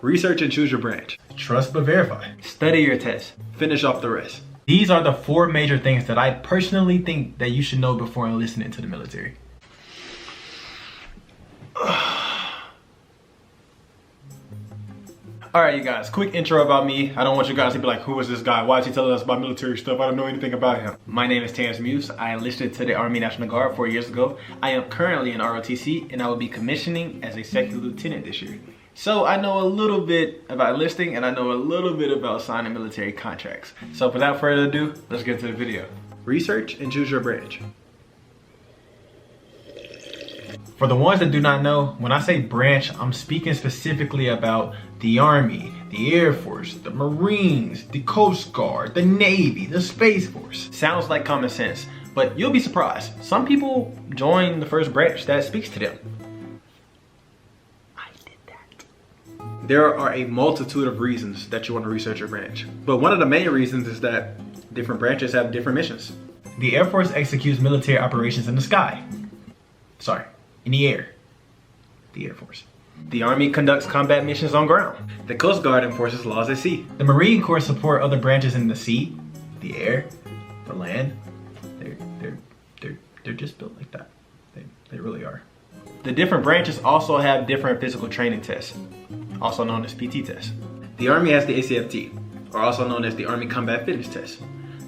Research and choose your branch. Trust but verify. Study your test. Finish off the rest. These are the 4 major things that I personally think that you should know before enlisting into the military. Alright, you guys, quick intro about me. I don't want you guys to be like, who is this guy? Why is he telling us about military stuff? I don't know anything about him. My name is Tarrance Muse. I enlisted to the Army National Guard 4 years ago. I am currently in ROTC and I will be commissioning as a second lieutenant this year. So I know a little bit about enlisting and I know a little bit about signing military contracts. So without further ado, let's get to the video. Research and choose your branch. For the ones that do not know, when I say branch, I'm speaking specifically about the Army, the Air Force, the Marines, the Coast Guard, the Navy, the Space Force. Sounds like common sense, but you'll be surprised. Some people join the first branch that speaks to them. I did that. There are a multitude of reasons that you want to research your branch, but one of the main reasons is that different branches have different missions. The Air Force executes military operations in the sky. Sorry, in the air. The Air Force. The Army conducts combat missions on ground. The Coast Guard enforces laws at sea. The Marine Corps support other branches in the sea, the air, the land. They're just built like that. They really are. The different branches also have different physical training tests, also known as PT tests. The Army has the ACFT, or also known as the Army Combat Fitness Test.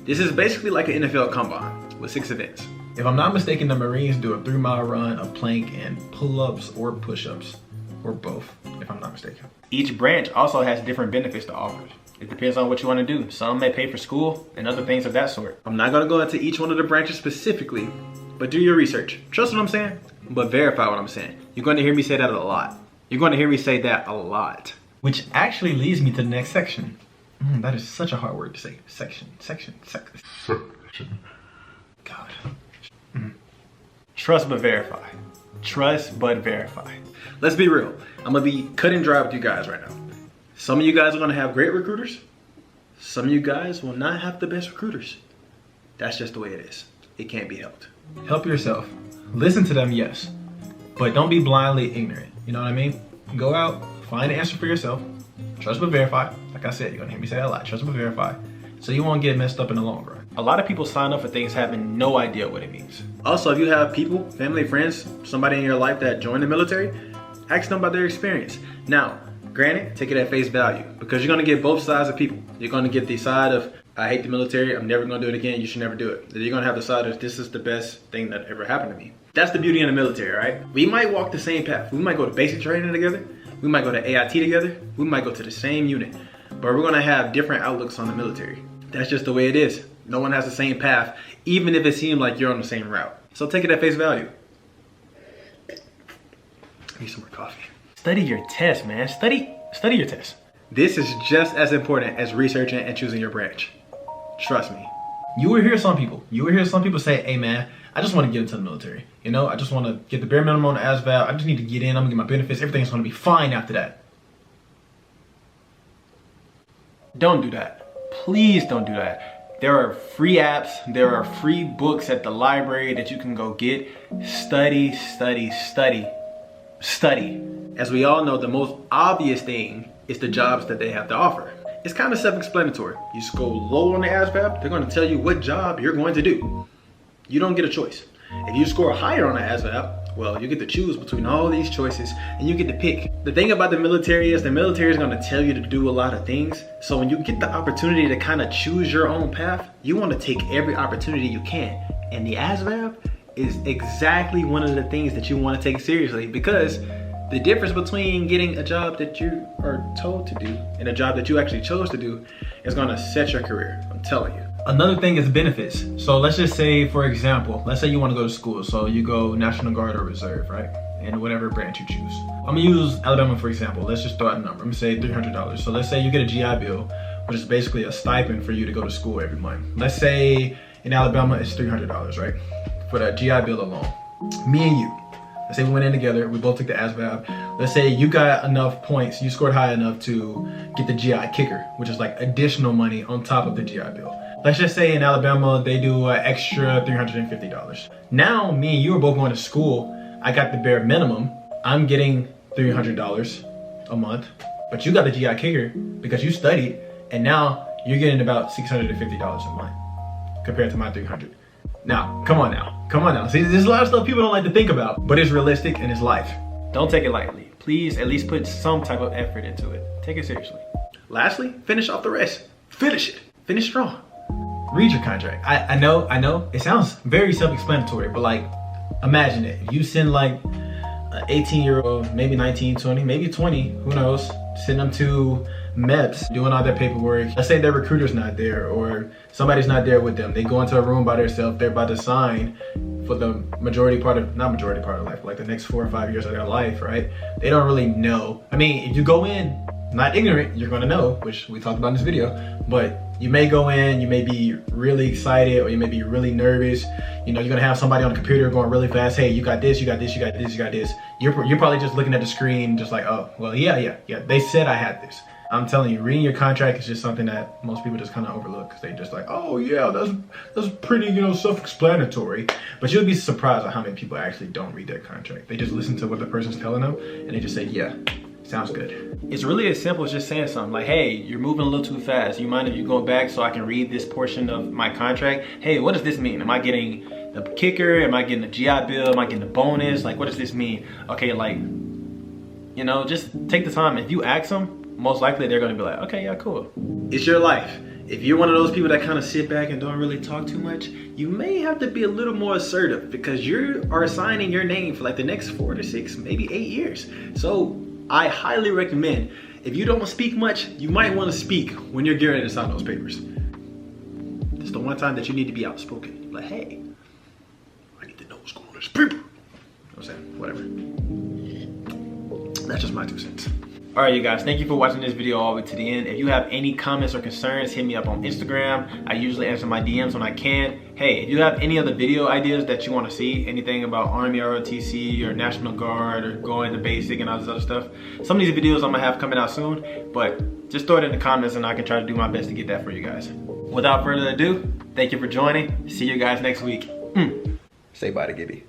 This is basically like an NFL combine with 6 events. If I'm not mistaken, the Marines do a 3-mile run, a plank, and pull-ups or push-ups, or both, if I'm not mistaken. Each branch also has different benefits to offer. It depends on what you want to do. Some may pay for school and other things of that sort. I'm not going to go into each one of the branches specifically, but do your research. Trust what I'm saying, but verify what I'm saying. You're going to hear me say that a lot. You're going to hear me say that a lot. Which actually leads me to the next section. That is such a hard word to say. Section. God. Trust but verify. Trust but verify. Let's be real. I'm gonna be cut and dry with you guys right now. Some of you guys are gonna have great recruiters. Some of you guys will not have the best recruiters. That's just the way it is. It can't be helped. Help yourself. Listen to them, yes. But don't be blindly ignorant. You know what I mean? Go out, find an answer for yourself. Trust but verify. Like I said, you're gonna hear me say that a lot. Trust but verify. So you won't get messed up in the long run. A lot of people sign up for things having no idea what it means. Also, if you have people, family, friends, somebody in your life that joined the military, ask them about their experience. Now, granted, take it at face value because you're gonna get both sides of people. You're gonna get the side of, I hate the military, I'm never gonna do it again, you should never do it. Then you're gonna have the side of, this is the best thing that ever happened to me. That's the beauty in the military, right? We might walk the same path. We might go to basic training together. We might go to AIT together. We might go to the same unit, but we're gonna have different outlooks on the military. That's just the way it is. No one has the same path, even if it seems like you're on the same route. So take it at face value. I need some more coffee. Study your test, man. Study your test. This is just as important as researching and choosing your branch. Trust me. You will hear some people say, hey man, I just want to get into the military. You know, I just want to get the bare minimum on the ASVAB. I just need to get in, I'm gonna get my benefits. Everything's gonna be fine after that. Don't do that. Please don't do that. There are free apps, there are free books at the library that you can go get. Study. As we all know, the most obvious thing is the jobs that they have to offer. It's kind of self-explanatory. You score low on the ASVAB, they're going to tell you what job you're going to do. You don't get a choice. If you score higher on the ASVAB, well, you get to choose between all these choices and you get to pick. The thing about the military is going to tell you to do a lot of things. So when you get the opportunity to kind of choose your own path, you want to take every opportunity you can. And the ASVAB is exactly one of the things that you want to take seriously, because the difference between getting a job that you are told to do and a job that you actually chose to do is going to set your career. I'm telling you. Another thing is benefits. So let's just say, for example, let's say you want to go to school. So you go National Guard or Reserve, right? And whatever branch you choose. I'm gonna use Alabama for example. Let's just throw out a number. I'm gonna say $300. So let's say you get a GI Bill, which is basically a stipend for you to go to school every month. Let's say in Alabama it's $300, right? For that GI Bill alone. Me and you. Let's say we went in together, we both took the ASVAB. Let's say you got enough points, you scored high enough to get the GI kicker, which is like additional money on top of the GI Bill. Let's just say in Alabama, they do an extra $350. Now, me and you are both going to school. I got the bare minimum. I'm getting $300 a month. But you got the GI kicker because you studied, and now you're getting about $650 a month compared to my $300. Now, come on now. See, there's a lot of stuff people don't like to think about, but it's realistic and it's life. Don't take it lightly. Please at least put some type of effort into it. Take it seriously. Lastly, finish off the rest. Finish it. Finish strong. Read your contract. I know, it sounds very self-explanatory, but like, imagine it. You send like an 18-year-old, maybe 19, 20, maybe 20, who knows, send them to MEPS doing all their paperwork. Let's say their recruiter's not there or somebody's not there with them. They go into a room by themselves, they're about to sign for the not majority part of life, like the next 4 or 5 years of their life, right? They don't really know. I mean, if you go in not ignorant, you're gonna know, which we talked about in this video, but you may go in, you may be really excited, or you may be really nervous. You know, you're gonna have somebody on the computer going really fast. Hey, you got this, you got this, you got this, you got this. You're probably just looking at the screen, just like, oh, well, yeah. They said I had this. I'm telling you, reading your contract is just something that most people just kind of overlook because they just like, oh yeah, that's pretty, you know, self-explanatory. But you'll be surprised at how many people actually don't read their contract. They just listen to what the person's telling them, and they just say, yeah, sounds good. It's really as simple as just saying something like, hey, you're moving a little too fast. You mind if you go back so I can read this portion of my contract? Hey, what does this mean? Am I getting the kicker? Am I getting the GI Bill? Am I getting the bonus? Like, what does this mean? Okay, like, you know, just take the time. If you ask them, most likely they're gonna be like, okay, yeah, cool. It's your life. If you're one of those people that kind of sit back and don't really talk too much, you may have to be a little more assertive because you are signing your name for like the next 4 to 6, maybe 8 years. So I highly recommend, if you don't speak much, you might want to speak when you're getting ready to sign those papers. It's the one time that you need to be outspoken. Like, hey, I need to know what's going on this paper. You know what I'm saying? Whatever. That's just my 2 cents. All right, you guys, thank you for watching this video all the way to the end. If you have any comments or concerns, hit me up on Instagram. I usually answer my DMs when I can. Hey, if you have any other video ideas that you want to see, anything about Army ROTC or National Guard or going to basic and all this other stuff, some of these videos I'm gonna have coming out soon, but just throw it in the comments and I can try to do my best to get that for you guys. Without further ado, thank you for joining. See you guys next week. Say bye to Gibby.